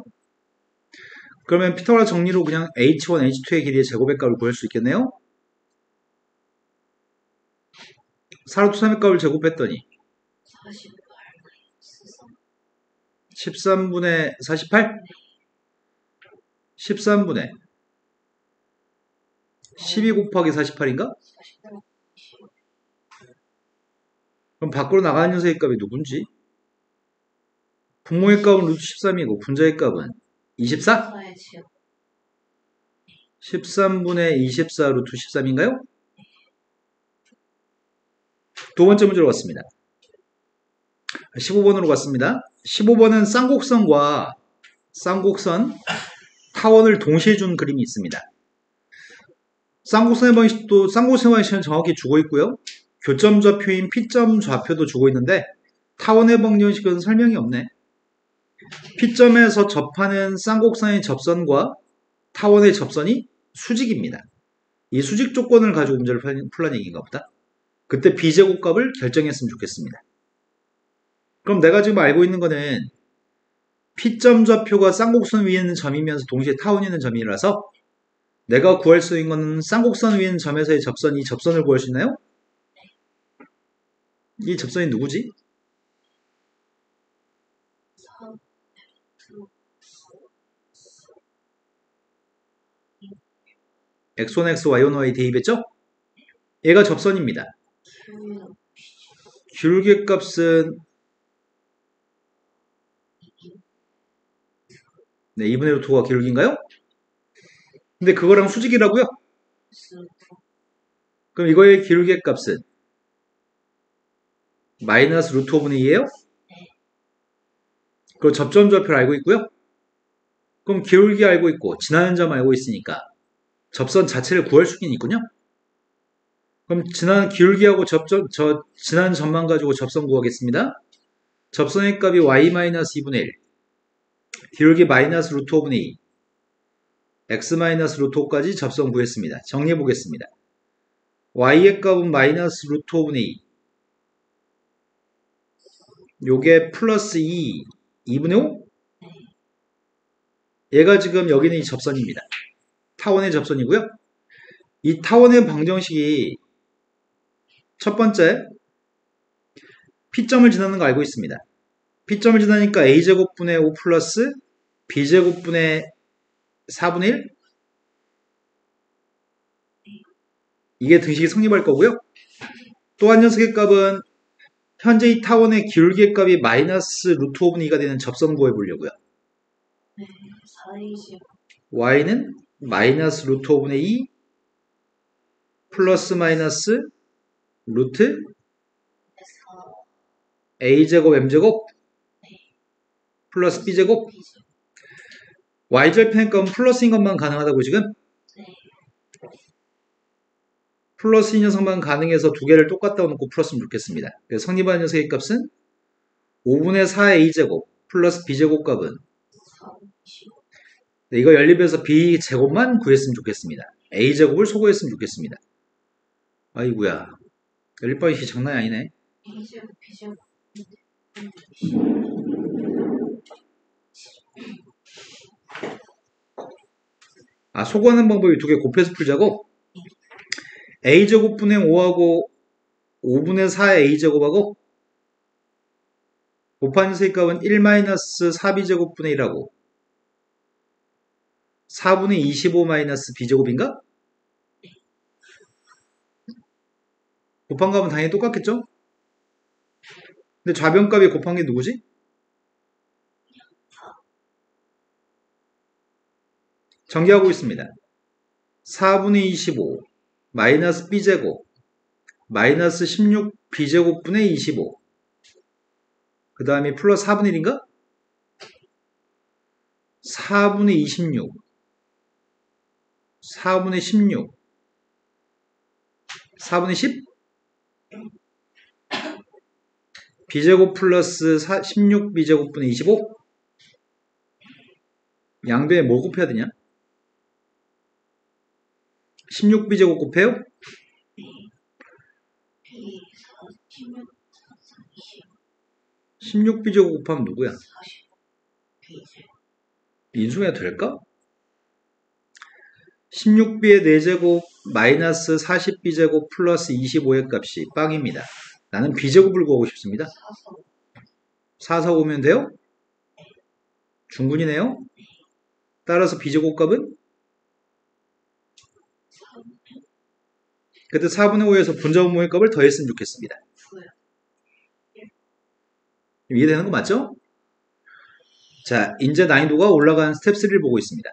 그러면 피타고라 정리로 그냥 h1, h2의 길이의 제곱의 값을 구할 수 있겠네요? 4루트 3의 값을 제곱했더니 13분의 48? 13분의 12 곱하기 48인가? 그럼 밖으로 나가는 녀석의 값이 누군지? 분모의 값은 루트 13이고 분자의 값은 24? 13분의 24 루트 13인가요? 두 번째 문제로 갔습니다. 15번으로 갔습니다. 15번은 쌍곡선과 쌍곡선 타원을 동시에 준 그림이 있습니다. 쌍곡선의 방식도 쌍곡선의 방식은 정확히 주고 있고요. 교점 좌표인 P점 좌표도 주고 있는데 타원의 방정식은 설명이 없네. P점에서 접하는 쌍곡선의 접선과 타원의 접선이 수직입니다. 이 수직 조건을 가지고 문제를 풀란 얘기인가 보다. 그때 B제곱값을 결정했으면 좋겠습니다. 그럼 내가 지금 알고 있는 거는 P점 좌표가 쌍곡선 위에 있는 점이면서 동시에 타원이 있는 점이라서 내가 구할 수 있는 거는 쌍곡선 위에 있는 점에서의 접선, 이 접선을 구할 수 있나요? 이 접선이 누구지? x1, x, y1, y 대입했죠? 얘가 접선입니다. 기울기 값은 네, 2분의 루트가 기울기인가요? 근데 그거랑 수직이라고요? 그럼 이거의 기울기 값은 마이너스 루트 5분의 2예요? 그럼 접점 좌표를 알고 있고요. 그럼 기울기 알고 있고 지나는 점 알고 있으니까 접선 자체를 구할 수 있군요. 그럼 지나는 기울기하고 지나는 점만 가지고 접선 구하겠습니다. 접선의 값이 y-2분의 1 기울기 마이너스 루트 5분의 2 x 마이너스 루트 5까지 접선 구했습니다. 정리해 보겠습니다. y의 값은 마이너스 루트 5분의 2 요게 플러스 2분의 5? 얘가 지금 여기는 이 접선입니다. 타원의 접선이고요. 이 타원의 방정식이 첫 번째 P점을 지나는 거 알고 있습니다. P점을 지나니까 A제곱분의 5 플러스 B제곱분의 4분의 1? 이게 등식이 성립할 거고요. 또 한 녀석의 값은 현재 이 타원의 기울기의 값이 마이너스 루트 5분의 2가 되는 접선 구해 보려고요. y는 마이너스 루트 5분의 2 플러스 마이너스 루트 a제곱 m제곱 플러스 b제곱 y절편의 값은 플러스인 것만 가능하다고 지금? 플러스인 녀석만 가능해서 두 개를 똑같다 놓고 풀었으면 좋겠습니다. 그래서 성립하는 녀석의 값은 5분의 4 a제곱 플러스 b제곱 값은 네, 이거 연립해서 b제곱만 구했으면 좋겠습니다. a제곱을 소거했으면 좋겠습니다. 아이구야 연립방식이 장난이 아니네. 소거하는 방법이 두 개 곱해서 풀자고? a제곱분의 5하고 5분의 4의 a제곱하고 곱한 녀석의 값은 1-4b제곱분의 1하고 4분의 25 마이너스 b제곱인가? 곱한 값은 당연히 똑같겠죠? 근데 좌변값이 곱한 게 누구지? 전개하고 있습니다. 4분의 25 마이너스 b제곱 마이너스 16 b제곱분의 25 그 다음에 플러스 4분의 1인가? 4분의 26, 4분의 16, 4분의 10? b제곱 플러스 16b제곱분의 25? 양변에 뭐 곱해야 되냐? 16b제곱 곱해요? B 16 16b제곱 곱하면 누구야? 40 B 인수해야 될까? 16b의 4제곱 마이너스 40b제곱 플러스 25의 값이 빵입니다. 나는 b제곱을 구하고 싶습니다. 4, 4 오면 돼요? 중근이네요? 따라서 b제곱 값은? 그때 4분의 5에서 분자분모의 값을 더했으면 좋겠습니다. 이해되는 거 맞죠? 자, 이제 난이도가 올라간 스텝 3를 보고 있습니다.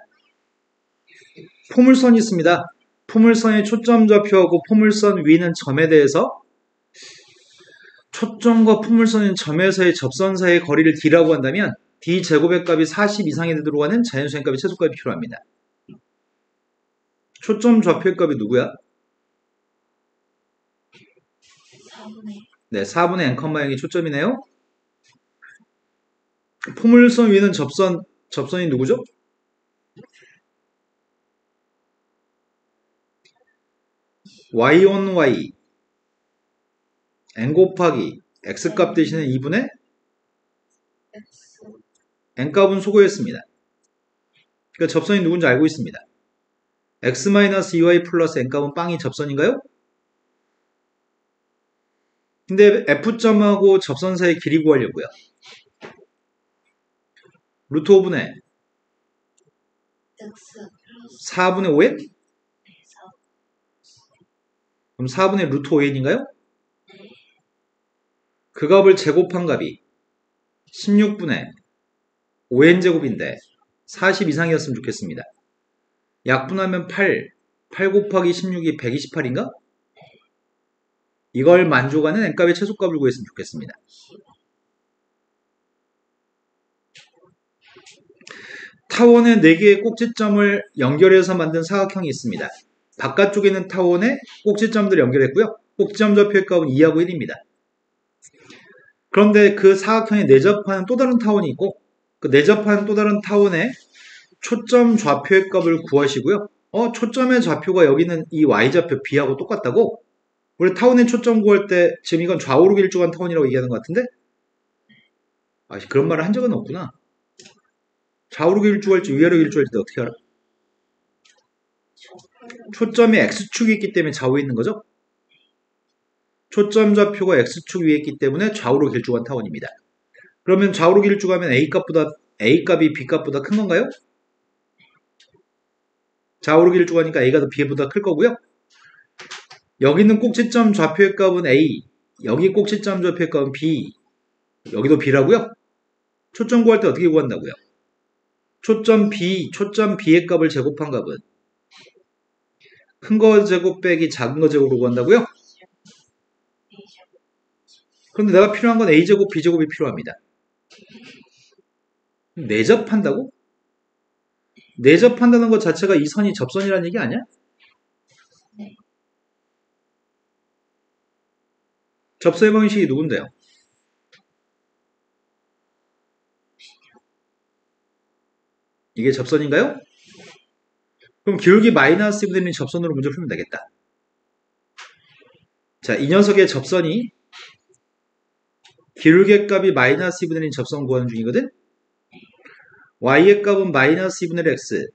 포물선이 있습니다. 포물선의 초점 좌표하고 포물선 위는 점에 대해서 초점과 포물선인 점에서의 접선 사이의 거리를 d라고 한다면 d 제곱의 값이 40 이상이 되도록 하는 자연수의 값이 최소값이 필요합니다. 초점 좌표의 값이 누구야? 4분의 네, 4분의 n,0이 초점이네요. 포물선 위는 접선이 누구죠? y on y n 곱하기 x 값 대신에 2분의 X n 값은 소거했습니다. 그러니까 접선이 누군지 알고 있습니다. x-2y 플러스 n 값은 빵이 접선인가요? 근데 f점하고 접선 사이의 길이 구하려고요. 루트 5분의 X 플러스 4분의 5n? 4 그럼 4분의 루트 5n인가요? 그 값을 제곱한 값이 16분의 5n제곱인데 40 이상이었으면 좋겠습니다. 약분하면 8 곱하기 16이 128인가? 이걸 만족하는 n값의 최소값을 구했으면 좋겠습니다. 타원의 4개의 꼭지점을 연결해서 만든 사각형이 있습니다. 바깥쪽에는 타원의 꼭지점들을 연결했고요. 꼭지점 좌표의 값은 2하고 1입니다. 그런데 그 사각형에 내접하는 또 다른 타원이 있고 그 내접하는 또 다른 타원의 초점 좌표의 값을 구하시고요. 초점의 좌표가 여기는 이 y좌표 b하고 똑같다고? 우리 타원의 초점 구할 때 지금 이건 좌우로 길쭉한 타원이라고 얘기하는 것 같은데? 그런 말을 한 적은 없구나. 좌우로 길쭉할지 위아래로 길쭉할지 어떻게 알아? 초점이 x축이 있기 때문에 좌우에 있는 거죠? 초점 좌표가 x축 위에 있기 때문에 좌우로 길쭉한 타원입니다. 그러면 좌우로 길쭉하면 a값이 b값보다 큰 건가요? 좌우로 길쭉하니까 a가 더 b보다 클 거고요. 여기 있는 꼭지점 좌표의 값은 a, 여기 꼭지점 좌표의 값은 b, 여기도 b라고요? 초점 구할 때 어떻게 구한다고요? 초점 b의 값을 제곱한 값은 큰 거 제곱 빼기 작은 거 제곱으로 구한다고요? 그런데 내가 필요한 건 a제곱, b제곱이 필요합니다. 내접한다고? 내접한다는 것 자체가 이 선이 접선이라는 얘기 아니야? 네. 접선의 방식이 누군데요? 이게 접선인가요? 그럼 기울기 마이너스 2분의 1인 접선으로 문제 풀면 되겠다. 자, 이 녀석의 접선이 기울기의 값이 마이너스 2분의 1인 접선 구하는 중이거든? y의 값은 마이너스 2분의 1 x.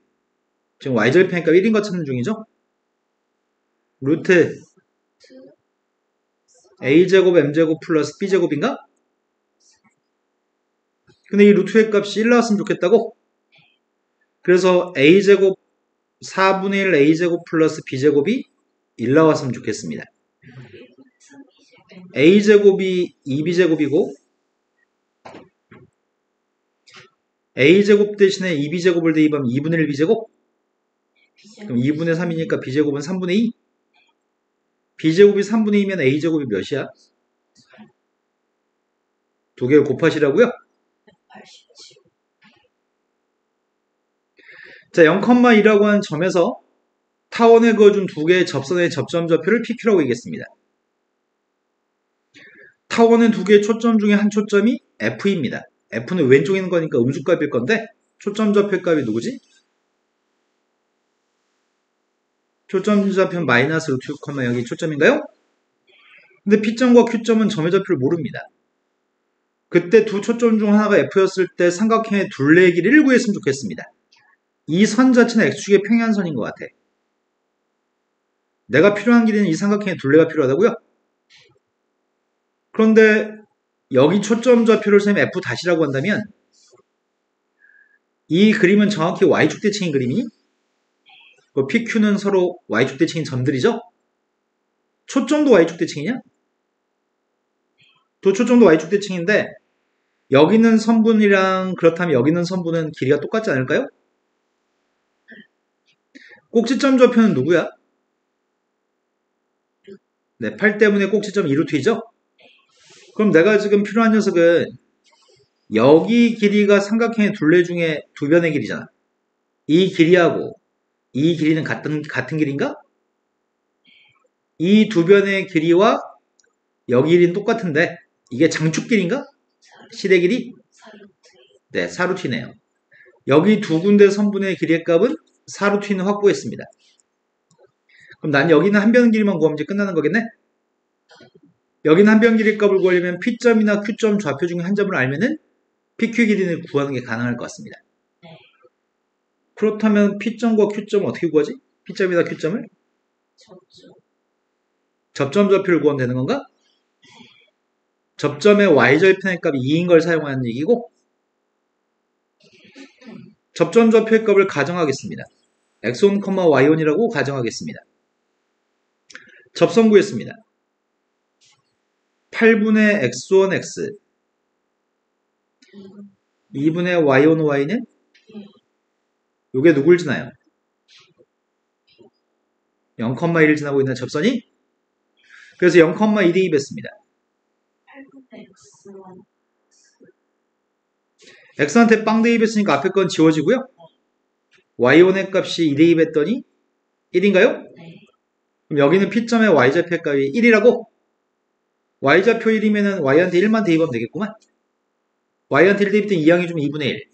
지금 y절편의 값 1인 거 찾는 중이죠? 루트 a제곱 m제곱 플러스 b제곱인가? 근데 이 루트의 값이 1 나왔으면 좋겠다고? 그래서 a제곱 4분의 1 a제곱 플러스 b제곱이 1 나왔으면 좋겠습니다. a제곱이 2b제곱이고 a제곱 대신에 2b제곱을 대입하면 2분의 1 b제곱? 그럼 2분의 3이니까 b제곱은 3분의 2? b제곱이 3분의 2면 a제곱이 몇이야? 두 개를 곱하시라고요? 87 자, 0,2라고 하는 점에서 타원에 그어준 두 개의 접선의 접점 좌표를 PQ라고 얘기했습니다. 타원은 두 개의 초점 중에 한 초점이 F입니다. F는 왼쪽에 있는 거니까 음수값일 건데 초점 좌표 값이 누구지? 초점 좌표는 마이너스 루트 6, 여기 초점인가요? 근데 P점과 Q점은 점의 좌표를 모릅니다. 그때 두 초점 중 하나가 F였을 때 삼각형의 둘레의 길이를 구했으면 좋겠습니다. 이 선 자체는 X축의 평행선인 것 같아. 내가 필요한 길이는 이 삼각형의 둘레가 필요하다고요? 그런데 여기 초점 좌표를 쌤 F' 한다면 이 그림은 정확히 Y축 대칭인 그림이니? PQ는 서로 Y축 대칭인 점들이죠? 초점도 Y축 대칭이냐? 도초점도 Y축 대칭인데 여기 있는 선분이랑 그렇다면 여기 있는 선분은 길이가 똑같지 않을까요? 꼭지점 좌표는 누구야? 네, 8 때문에 꼭지점 2루트이죠? 그럼 내가 지금 필요한 녀석은 여기 길이가 삼각형의 둘레 중에 두 변의 길이잖아. 이 길이하고 이 길이는 같은 길인가? 이 두 변의 길이와 여기 길이는 똑같은데 이게 장축 길인가? 시대 길이? 네, 4루트네요. 여기 두 군데 선분의 길이의 값은 4루트는 확보했습니다. 그럼 난 여기는 한 변 길이만 구하면 이제 끝나는 거겠네? 여기는 한 변 길이 값을 구하려면 P점이나 Q점 좌표 중에 한 점을 알면은 PQ 길이를 구하는 게 가능할 것 같습니다. 그렇다면 P점과 Q점을 어떻게 구하지? P점이나 Q점을? 접점 좌표를 구하면 되는 건가? 접점의 Y절편의 값이 2인 걸 사용하는 얘기고 접점 좌표의 값을 가정하겠습니다. X1, Y1이라고 가정하겠습니다. 접선 구했습니다. 8분의 X1, X 2분의 Y1, Y는 이게 누굴 지나요? 0,1을 지나고 있는 접선이? 그래서 0,2 대입했습니다. X한테 빵 대입했으니까 앞에 건 지워지고요. Y1의 값이 2 대입했더니 1인가요? 그럼 여기는 P점의 Y좌표 값이 1이라고? Y좌표 1이면 Y한테 1만 대입하면 되겠구만. Y한테 1 대입했더니 2항이 좀 2분의 1.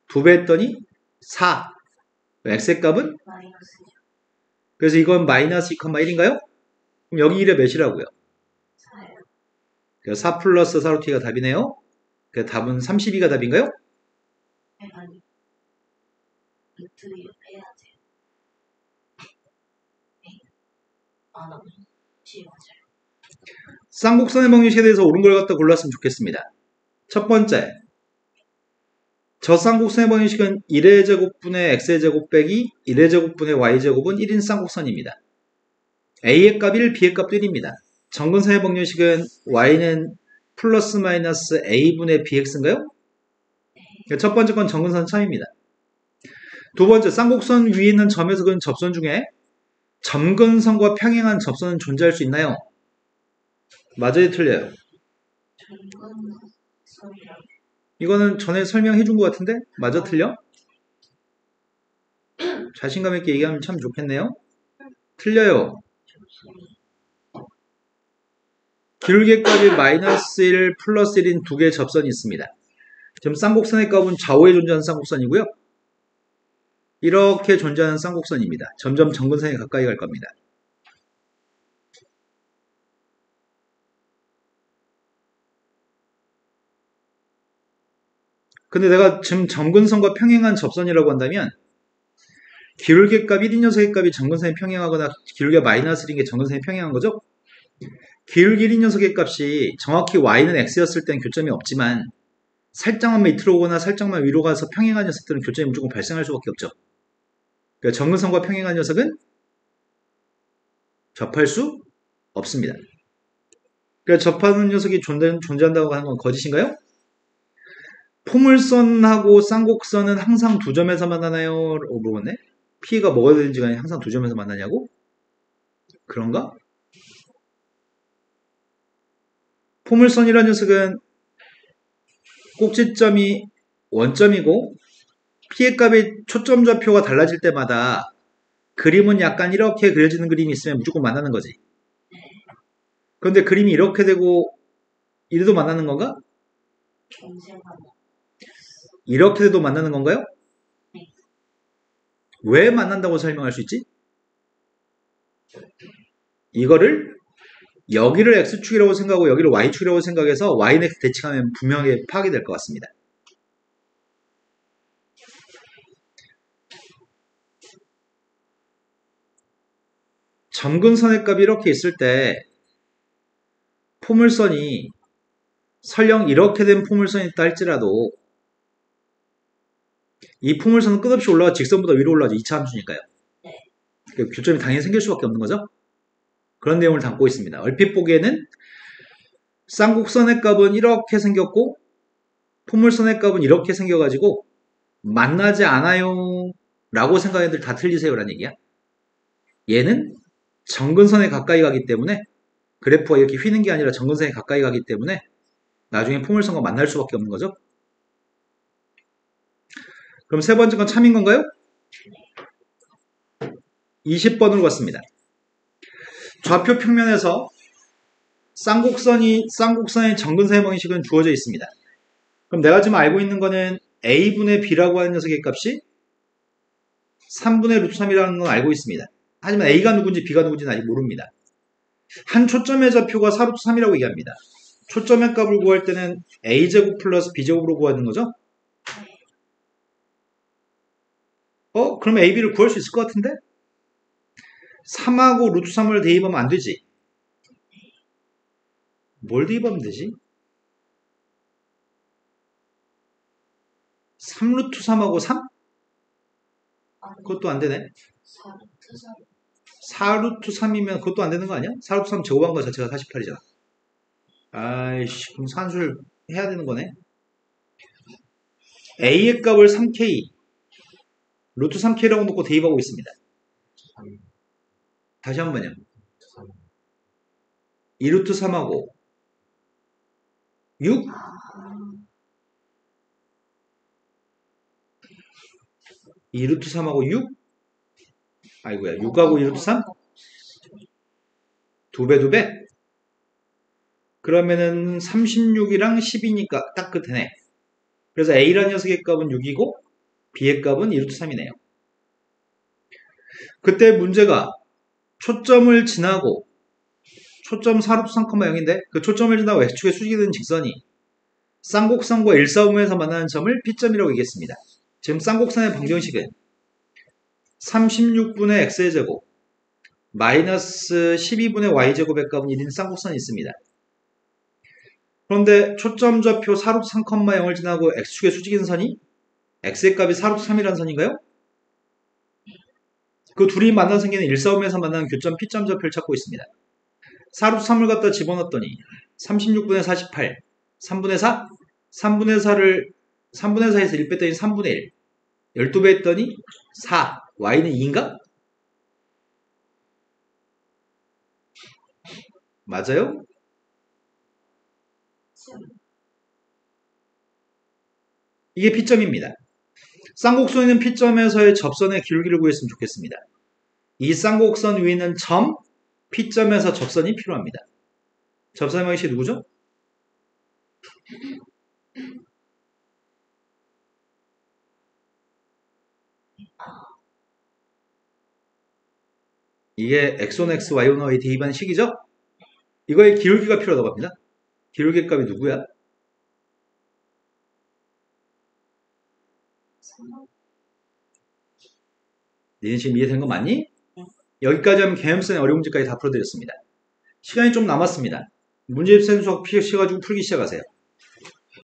2배 했더니 4. X의 값은? 그래서 이건 마이너스 2,1인가요? 그럼 여기 1에 몇이라고요? 4. 4 플러스 4루트가 답이네요. 그 답은 32가 답인가요? 쌍곡선의 방정식에 대해서 옳은 걸 갖다 골랐으면 좋겠습니다. 첫 번째, 저 쌍곡선의 방정식은 1의 제곱분의 x의 제곱 빼기 1의 제곱분의 y 제곱은 1인 쌍곡선입니다. a의 값 1, b의 값 1입니다. 정근선의 방정식은 y는 플러스 마이너스 a분의 bx인가요? 첫 번째 건 정근선 참입니다. 두 번째, 쌍곡선 위에 있는 점에서 그은 접선 중에 점근선과 평행한 접선은 존재할 수 있나요? 맞아요, 틀려요? 이거는 전에 설명해 준 것 같은데? 맞아, 틀려? 자신감 있게 얘기하면 참 좋겠네요. 틀려요. 기울기의 값이 마이너스 1, 플러스 1인 두 개의 접선이 있습니다. 지금 쌍곡선의 값은 좌우에 존재하는 쌍곡선이고요. 이렇게 존재하는 쌍곡선입니다. 점점 정근선에 가까이 갈 겁니다. 근데 내가 지금 정근선과 평행한 접선이라고 한다면 기울기 값 1인 녀석의 값이 정근선에 평행하거나 기울기가 마이너스 1인 게 정근선에 평행한 거죠? 기울기 1인 녀석의 값이 정확히 y는 x였을 때는 교점이 없지만 살짝만 밑으로 오거나 살짝만 위로 가서 평행한 녀석들은 교점이 무조건 발생할 수밖에 없죠. 그러니까 정근선과 평행한 녀석은 접할 수 없습니다. 그러니까 접하는 녀석이 존재한다고 하는 건 거짓인가요? 포물선하고 쌍곡선은 항상 두 점에서 만나나요? 라고 물어봤네. P가 뭐가 되든지 간에 항상 두 점에서 만나냐고? 그런가? 포물선이라는 녀석은 꼭지점이 원점이고 P의 값이 초점 좌표가 달라질 때마다 그림은 약간 이렇게 그려지는 그림이 있으면 무조건 만나는 거지. 그런데 그림이 이렇게 되고 이래도 만나는 건가? 이렇게 돼도 만나는 건가요? 왜 만난다고 설명할 수 있지? 이거를 여기를 X축이라고 생각하고 여기를 Y축이라고 생각해서 Y는 X 대칭하면 분명하게 파악이 될 것 같습니다. 점근선의 값이 이렇게 있을 때 포물선이 설령 이렇게 된 포물선이 있다 할지라도 이 포물선은 끝없이 올라가 직선보다 위로 올라가죠. 2차 함수니까요. 그러니까 교점이 당연히 생길 수밖에 없는 거죠. 그런 내용을 담고 있습니다. 얼핏 보기에는 쌍곡선의 값은 이렇게 생겼고 포물선의 값은 이렇게 생겨가지고 만나지 않아요 라고 생각하는 애들 다 틀리세요 라는 얘기야. 얘는 정근선에 가까이 가기 때문에 그래프가 이렇게 휘는 게 아니라 정근선에 가까이 가기 때문에 나중에 포물선과 만날 수밖에 없는 거죠. 그럼 세 번째 건 참인 건가요? 20번으로 갔습니다. 좌표 평면에서 쌍곡선의 정근선의 방식은 주어져 있습니다. 그럼 내가 지금 알고 있는 거는 A분의 B라고 하는 녀석의 값이 3분의 루트 3이라는 건 알고 있습니다. 하지만 A가 누군지 B가 누군지는 아직 모릅니다. 한 초점의 좌표가 4루트 3이라고 얘기합니다. 초점의 값을 구할 때는 A제곱 플러스 B제곱으로 구하는 거죠? 그러면 AB를 구할 수 있을 것 같은데? 3하고 루트 3을 대입하면 안 되지. 뭘 대입하면 되지? 3루트 3하고 3? 그것도 안 되네. 4루트 3이면 그것도 안 되는 거 아니야? 4루트 3 제곱한 거 자체가 48이잖아. 아이씨, 그럼 산수를 해야 되는 거네. A의 값을 3K, 루트 3K라고 놓고 대입하고 있습니다. 다시 한 번요. 2루트 3하고 6? 2루트 3하고 6? 아이고야, 6하고 2루트 3? 2배? 그러면은 36이랑 10이니까 딱 끝이네. 그래서 A라는 녀석의 값은 6이고 B의 값은 2루트 3이네요. 그때 문제가 초점을 지나고 초점 4루트 3,0인데 그 초점을 지나고 X축에 수직이 된 직선이 쌍곡선과 일사분면에서 만나는 점을 P점이라고 얘기했습니다. 지금 쌍곡선의 방정식은 36분의 X의 제곱 마이너스 12분의 Y제곱의 값은 1인 쌍곡선이 있습니다. 그런데 초점 좌표 4루트 3,0을 지나고 X축에 수직인 선이 X의 값이 4루트 3이라는 선인가요? 그 둘이 만나서 생기는 일사분면에서 만나는 교점 P점 좌표를 찾고 있습니다. 4루트 3을 갖다 집어넣었더니 36분의 48, 3분의 4? 3분의 4에서 1 뺐더니 3분의 1. 12배 했더니 4. Y는 2인가? 맞아요? 이게 P점입니다. 쌍곡선에는 P점에서의 접선의 기울기를 구했으면 좋겠습니다. 이 쌍곡선 위에 있는 점, P점에서 접선이 필요합니다. 접선의 방식이 누구죠? 이게 X1, X, Y1, Y 대입한 식이죠? 이거의 기울기가 필요하다고 합니다. 기울기 값이 누구야? 니네 지금 이해된 거 맞니? 여기까지 하면 개념선의 어려운 문제까지 다 풀어드렸습니다. 시간이 좀 남았습니다. 문제집 센 수학 피셔가지고 풀기 시작하세요.